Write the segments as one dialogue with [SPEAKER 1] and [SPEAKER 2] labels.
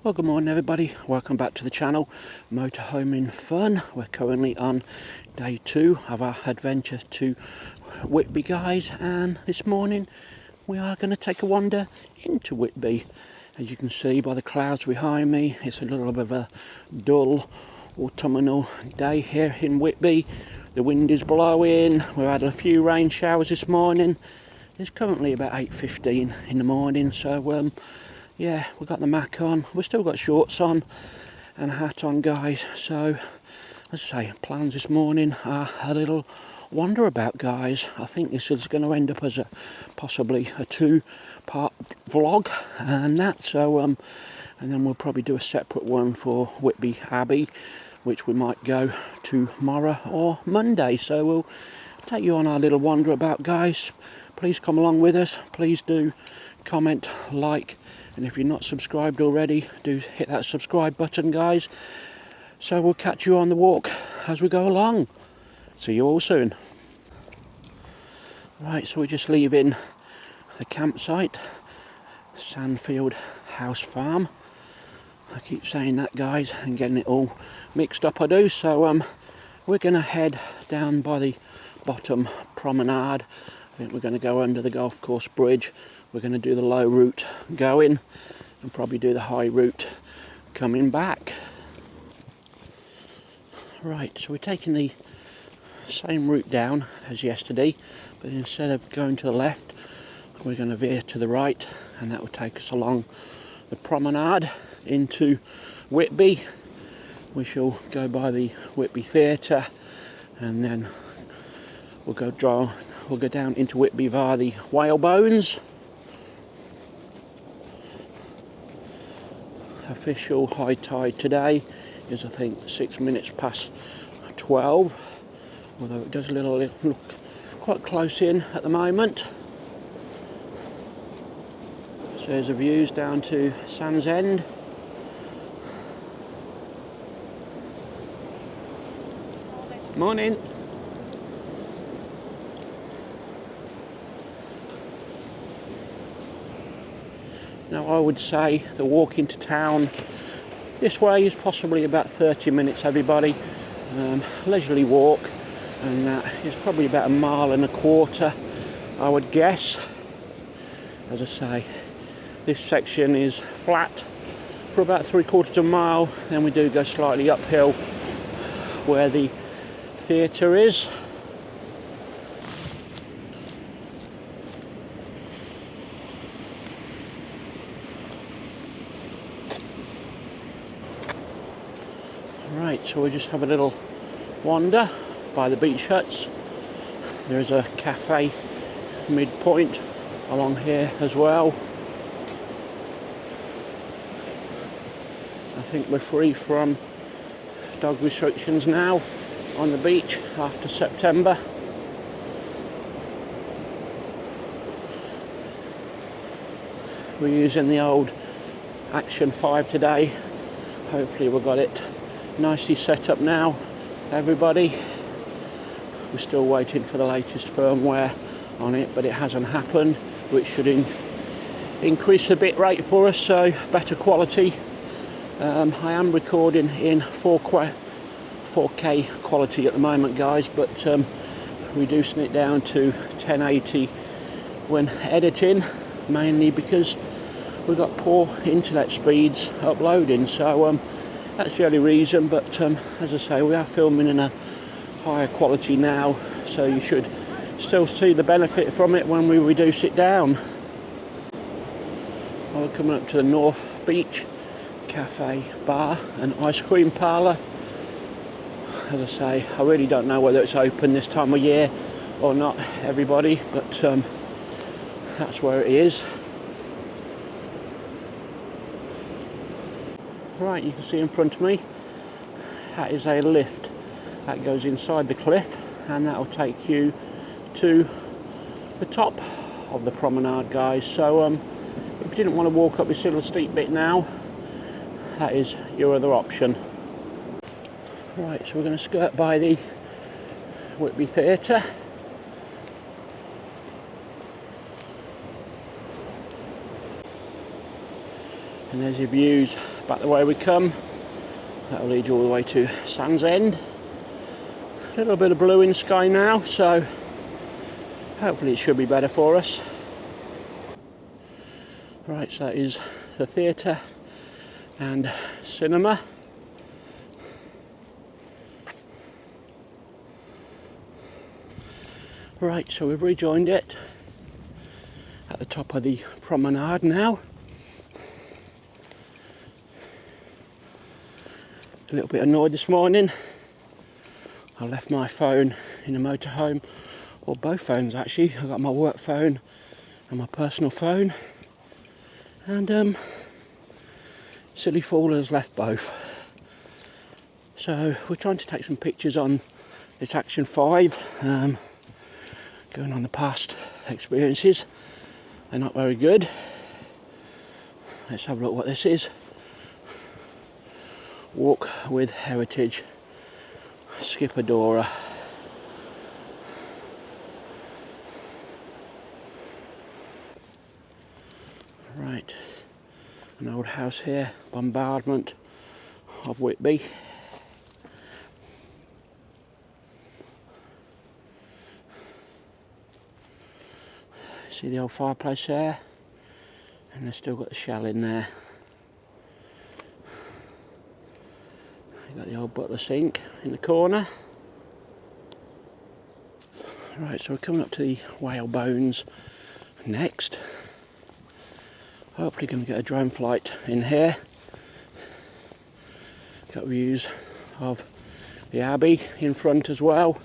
[SPEAKER 1] Well, good morning everybody, welcome back to the channel, Motorhoming Fun. We're currently on day 2 of our adventure to Whitby, guys, and this morning we are going to take a wander into Whitby. As you can see by the clouds behind me, it's a little bit of a dull autumnal day here in Whitby. The wind is blowing, we've had a few rain showers this morning. It's currently about 8:15 in the morning, so yeah, we've got the Mac on, we've still got shorts on and a hat on, guys. So, as I say, plans this morning are a little wander about, guys. I think this is going to end up as possibly a 2-part vlog and that. So, and then we'll probably do a separate one for Whitby Abbey, which we might go to tomorrow or Monday. So we'll take you on our little wander about, guys. Please come along with us. Please do comment, like, and if you're not subscribed already, do hit that subscribe button, guys. So we'll catch you on the walk as we go along. See you all soon. Right, so we're just leaving the campsite, Sandfield House Farm. I keep saying that, guys, and getting it all mixed up, I do. So we're going to head down by the bottom promenade. I think we're going to go under the golf course bridge. We're going to do the low route going and probably do the high route coming back. Right, so we're taking the same route down as yesterday, but instead of going to the left, we're going to veer to the right, and that will take us along the promenade into Whitby. We shall go by the Whitby Theatre, and then we'll go down into Whitby via the Whalebones. Official high tide today is, I think, 6 minutes past 12, although it does look quite close in at the moment. So there's the views down to Sands End. Morning. Now, I would say the walk into town this way is possibly about 30 minutes, everybody. Leisurely walk, and it's probably about 1.25 miles, I would guess. As I say, this section is flat for about 3/4 of a mile, then we do go slightly uphill where the theatre is. Right, so we just have a little wander by the beach huts. There's a cafe midpoint along here as well. I think we're free from dog restrictions now on the beach after September. We're using the old Action 5 today. Hopefully we've got it nicely set up now, everybody. We're still waiting for the latest firmware on it, but it hasn't happened, which should increase the bit rate for us, so better quality. I am recording in 4K quality at the moment, guys, but reducing it down to 1080 when editing, mainly because we've got poor internet speeds uploading. So that's the only reason, but as I say, we are filming in a higher quality now, so you should still see the benefit from it when we reduce it down. We're coming up to the North Beach Cafe, Bar and Ice Cream Parlour. As I say, I really don't know whether it's open this time of year or not, everybody, but that's where it is. Right, you can see in front of me, that is a lift that goes inside the cliff, and that will take you to the top of the promenade, guys. So if you didn't want to walk up this little steep bit now, that is your other option. Right, so we're going to skirt by the Whitby Theatre. And there's your views back the way we come. That'll lead you all the way to Sands End. A little bit of blue in the sky now, so hopefully it should be better for us. Right, so that is the theatre and cinema. Right, so we've rejoined it at the top of the promenade now. A little bit annoyed this morning. I left my phone in the motorhome, or both phones actually. I got my work phone and my personal phone, and silly fool has left both. So we're trying to take some pictures on this Action 5, going on the past experiences. They're not very good. Let's have a look what this is. Walk with Heritage, Skippadora. Right, an old house here, bombardment of Whitby. See the old fireplace there, and they've still got the shell in there. You've got the old butler sink in the corner. Right, so we're coming up to the whale bones next. Hopefully going to get a drone flight in here. Got views of the Abbey in front as well.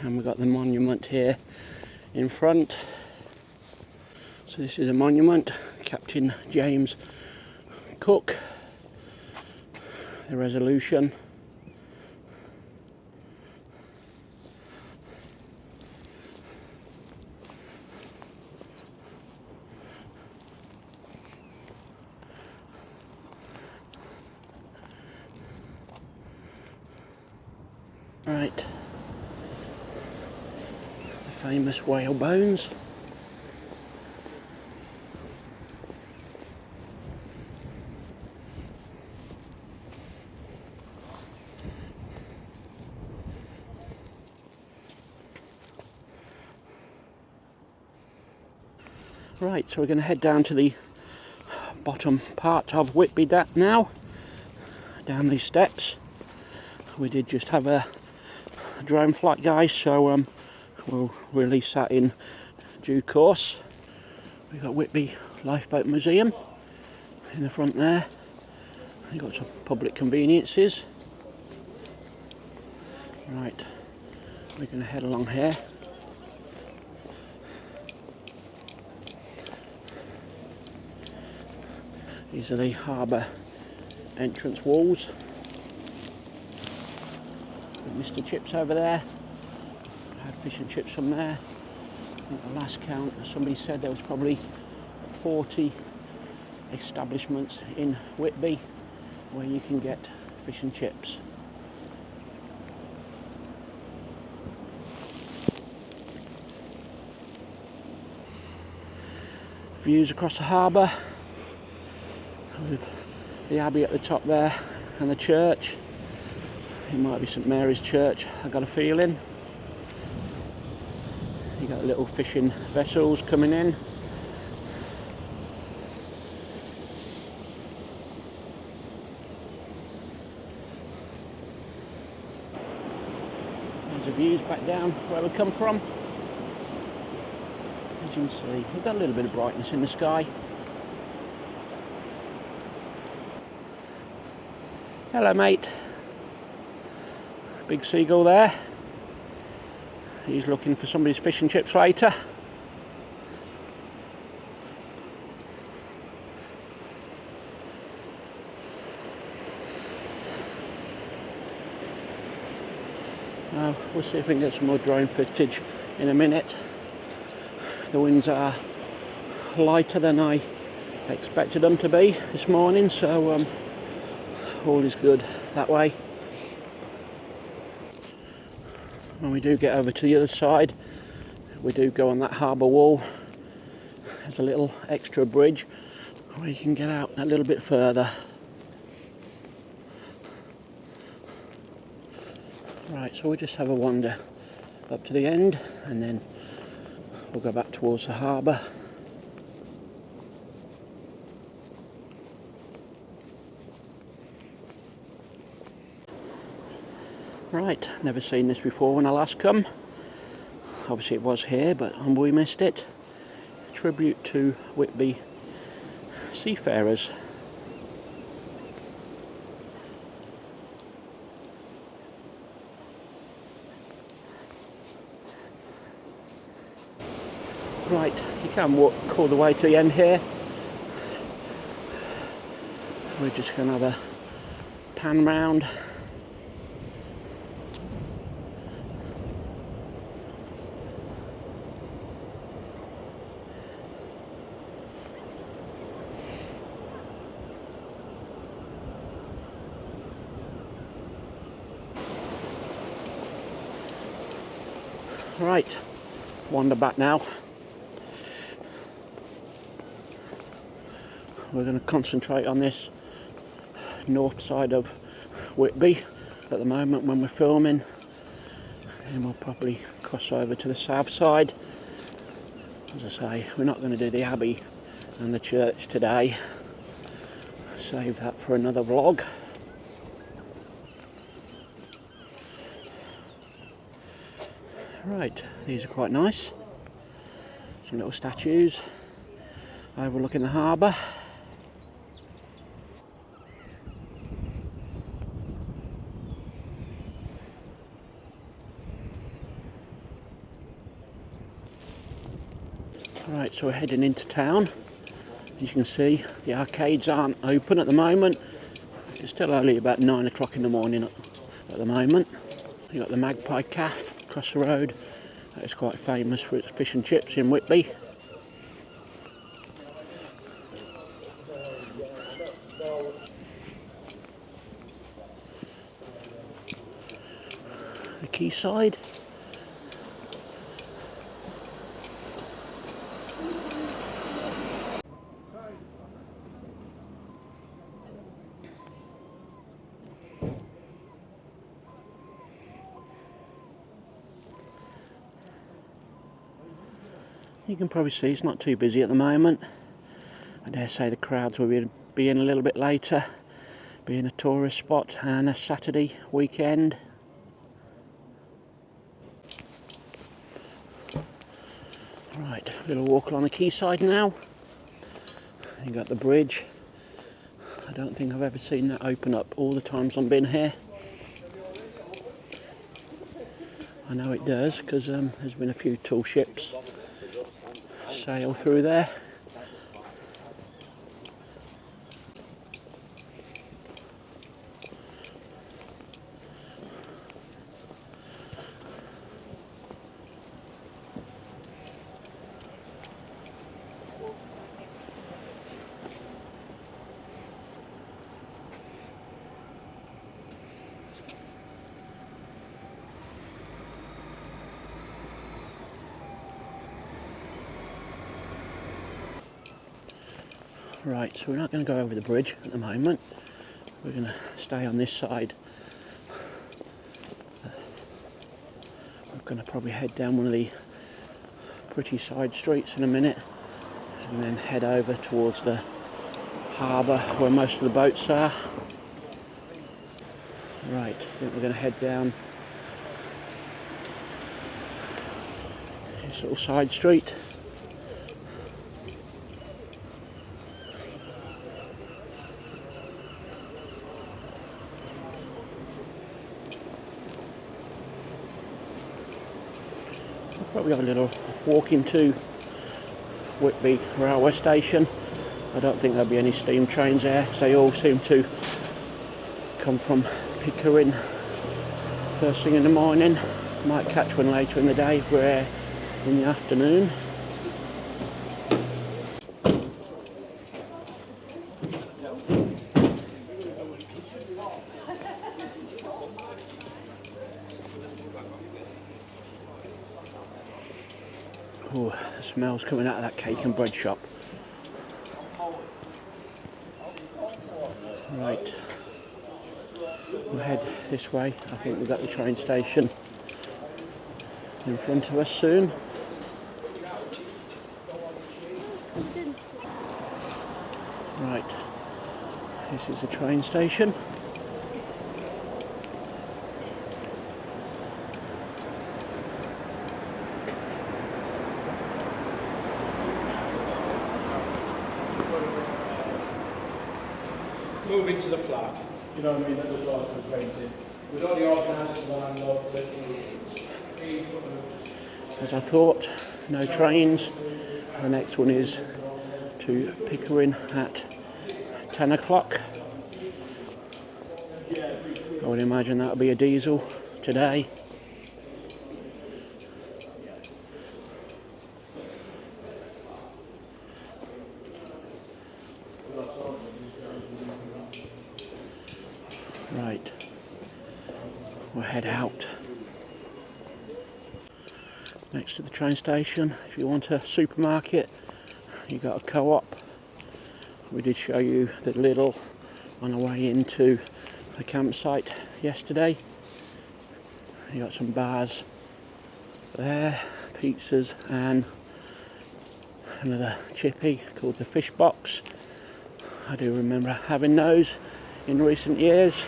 [SPEAKER 1] And we've got the monument here in front. So this is a monument, Captain James Cook, the Resolution. Right, the famous whale bones. Right, so we're going to head down to the bottom part of Whitby now, down these steps. We did just have a drone flight, guys, so we'll release that in due course. We've got Whitby Lifeboat Museum in the front there. We've got some public conveniences. Right, we're going to head along here. These are the harbour entrance walls. Mr. Chips over there. I had fish and chips from there. At the last count, somebody said there was probably 40 establishments in Whitby where you can get fish and chips. Views across the harbour with the Abbey at the top there and the church. It might be St Mary's Church, I got a feeling. You got little fishing vessels coming in. There's the views back down where we come from. As you can see, we've got a little bit of brightness in the sky. Hello, mate. Big seagull there. He's looking for somebody's fish and chips later. We'll see if we can get some more drone footage in a minute. The winds are lighter than I expected them to be this morning, so all is good that way. When we do get over to the other side, we do go on that harbour wall there's a little extra bridge where you can get out a little bit further. Right, so we'll just have a wander up to the end and then we'll go back towards the harbour. Right, never seen this before when I last come. Obviously it was here, but we missed it. Tribute to Whitby seafarers. Right, you can walk all the way to the end here. We're just going to have a pan round. Right, wander back now. We're going to concentrate on this north side of Whitby at the moment when we're filming, and we'll probably cross over to the south side. As I say, we're not going to do the Abbey and the church today. Save that for another vlog. Right, these are quite nice. Some little statues overlooking the harbour. Right, so we're heading into town. As you can see, the arcades aren't open at the moment. It's still only about 9 o'clock in the morning at the moment. You've got the Magpie Cafe across the road. That is quite famous for its fish and chips in Whitby. The quayside. You can probably see it's not too busy at the moment. I dare say the crowds will be in a little bit later, being a tourist spot and a Saturday weekend. Right, little walk along the quayside now. You got the bridge. I don't think I've ever seen that open up all the times I've been here. I know it does because there's been a few tall ships sail through there. Right, so we're not going to go over the bridge at the moment. We're going to stay on this side. We're going to probably head down one of the pretty side streets in a minute and then head over towards the harbour where most of the boats are. Right, I think we're going to head down this little side street. Probably have a little walk into Whitby railway station. I don't think there'll be any steam trains there because they all seem to come from Pickering first thing in the morning. Might catch one later in the day if we're here in the afternoon. Oh, The smell's coming out of that cake and bread shop. Right, we'll head this way. I think we've got the train station in front of us soon. Right, this is the train station.
[SPEAKER 2] Move into the flat, you know what I mean, that the doors are painted. We'd already organised the landlord, but
[SPEAKER 1] As I thought, no trains. The next one is to Pickering at 10 o'clock. I would imagine that'll be a diesel today. Right, we'll head out. Next to the train station, if you want a supermarket, you got a Co-op. We did show you the Lidl on our way into the campsite yesterday. You got some bars there, pizzas, and another chippy called the Fish Box. I do remember having those in recent years.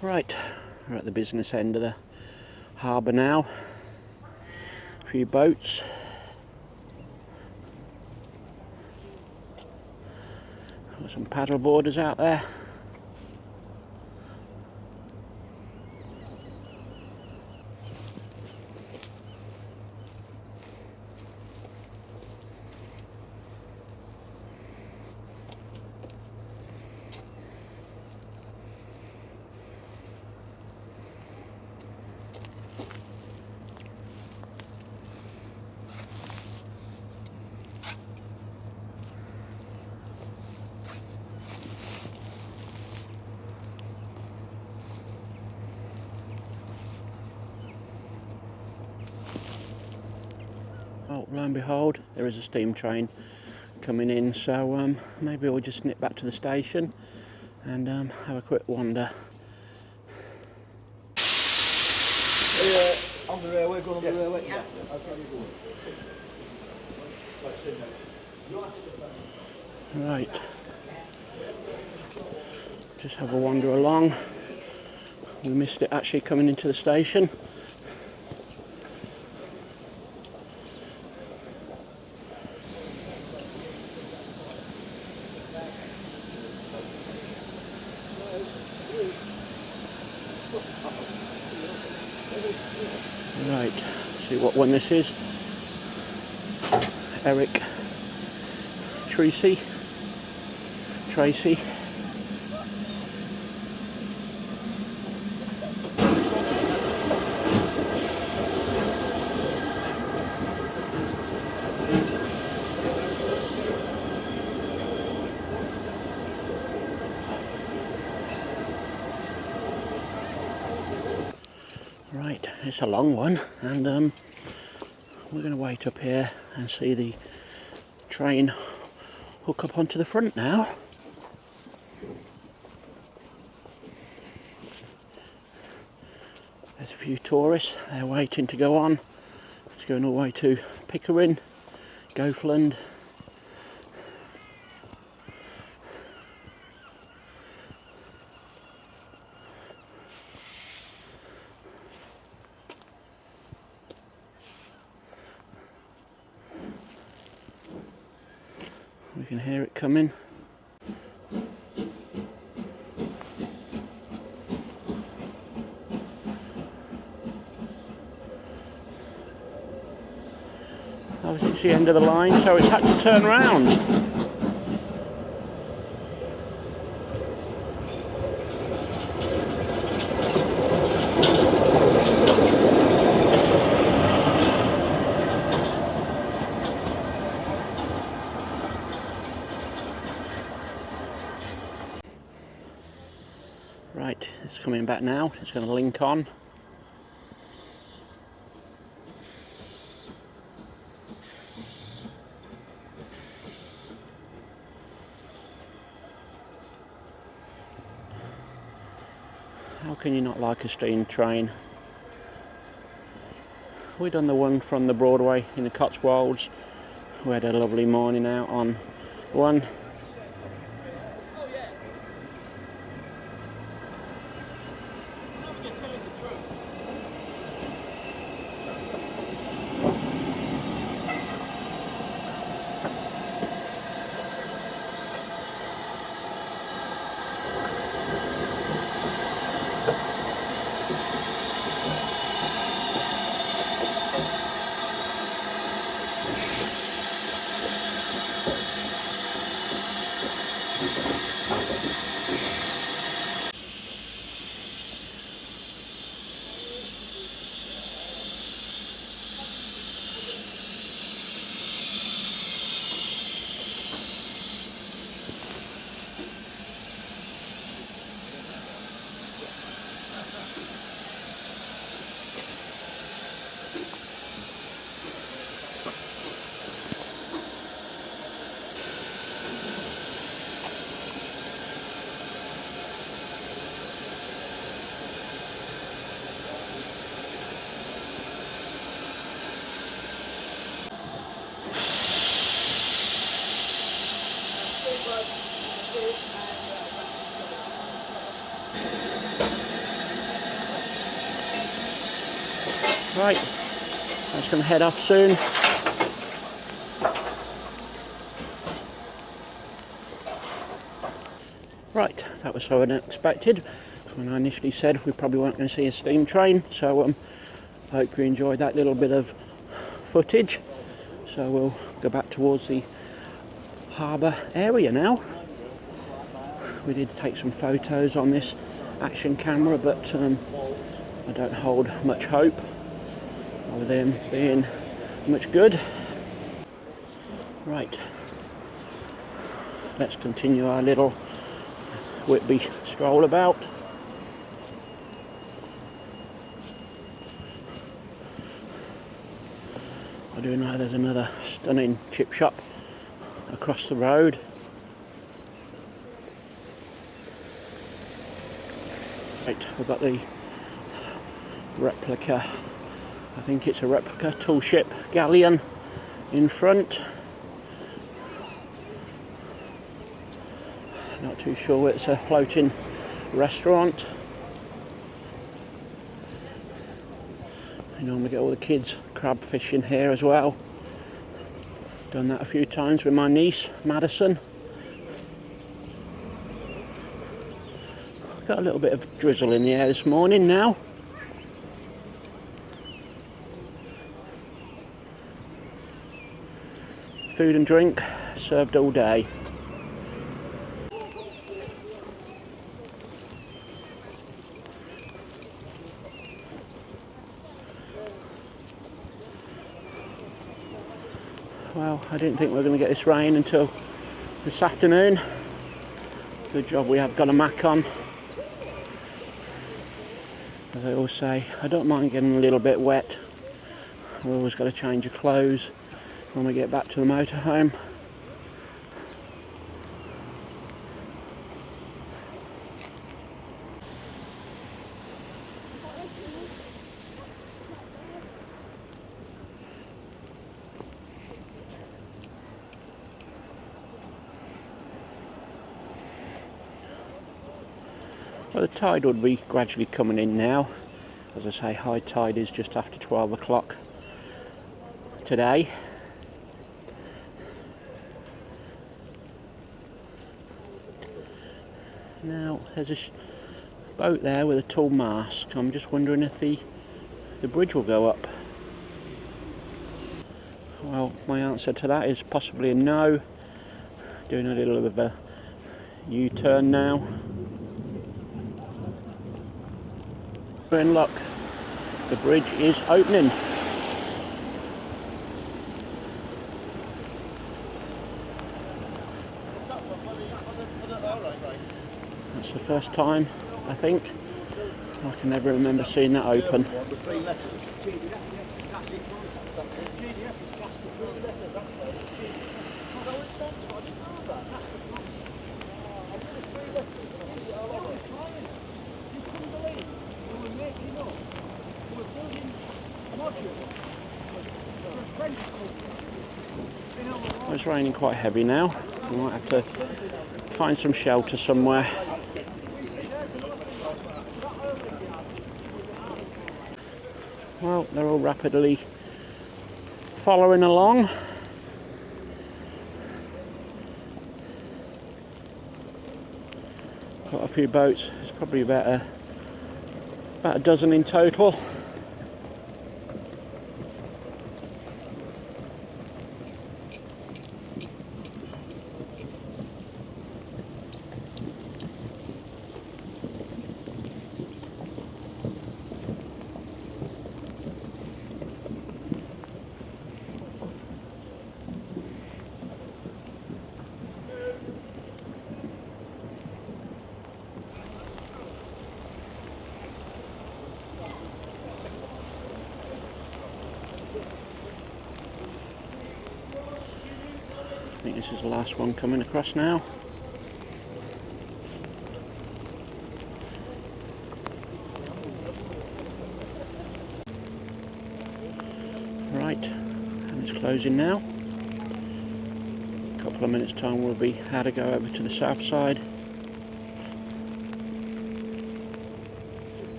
[SPEAKER 1] Right, we're at the business end of the harbour now. A few boats. Got some paddle boarders out there. Oh, lo and behold, there is a steam train coming in, so maybe we'll just nip back to the station and have a quick wander.
[SPEAKER 2] on the railway, going on the railway?
[SPEAKER 3] Yeah.
[SPEAKER 1] Right, just have a wander along. We missed it actually coming into the station. Right, see what one this is. Eric Tracy. Right, it's a long one, and we're going to wait up here and see the train hook up onto the front now. There's a few tourists, they're waiting to go on. It's going all the way to Pickering, Goathland. We can hear it coming. Obviously it's the end of the line, so it's had to turn around. Right, it's coming back now, it's going to link on. can you not like a steam train? We done the one from the Broadway in the Cotswolds. We had a lovely morning out on one. Right, that's going to head off soon. Right, that was so unexpected. When I initially said we probably weren't going to see a steam train, so I hope you enjoyed that little bit of footage. So we'll go back towards the harbour area now. We did take some photos on this action camera, but I don't hold much hope of them being much good. Right, let's continue our little Whitby stroll about. I do know there's another stunning chip shop across the road. Right, we've got the replica, I think it's a replica tall ship galleon in front. Not too sure, it's a floating restaurant. You normally get all the kids crab fishing here as well. Done that a few times with my niece Madison. Got a little bit of drizzle in the air this morning now. Food and drink served all day. Well, I didn't think we were going to get this rain until this afternoon. Good job we have got a Mac on. As I always say, I don't mind getting a little bit wet. I've always got to change your clothes when we get back to the motorhome. Well, the tide would be gradually coming in now. As I say, high tide is just after 12 o'clock today. Now, there's a boat there with a tall mast. I'm just wondering if the bridge will go up. Well, my answer to that is possibly a no. Doing a little bit of a U-turn now. We're in luck. The bridge is opening. That's the first time, I think. I can never remember seeing that open. raining quite heavy now. We might have to find some shelter somewhere. Well, they're all rapidly following along. Got a few boats. It's probably about a dozen in total. I think this is the last one coming across now. Right, and it's closing now. A couple of minutes time we'll be how to go over to the south side.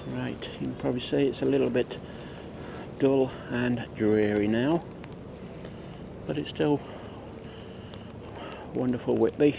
[SPEAKER 1] Right, you can probably see it's a little bit dull and dreary now, but it's still wonderful Whitby.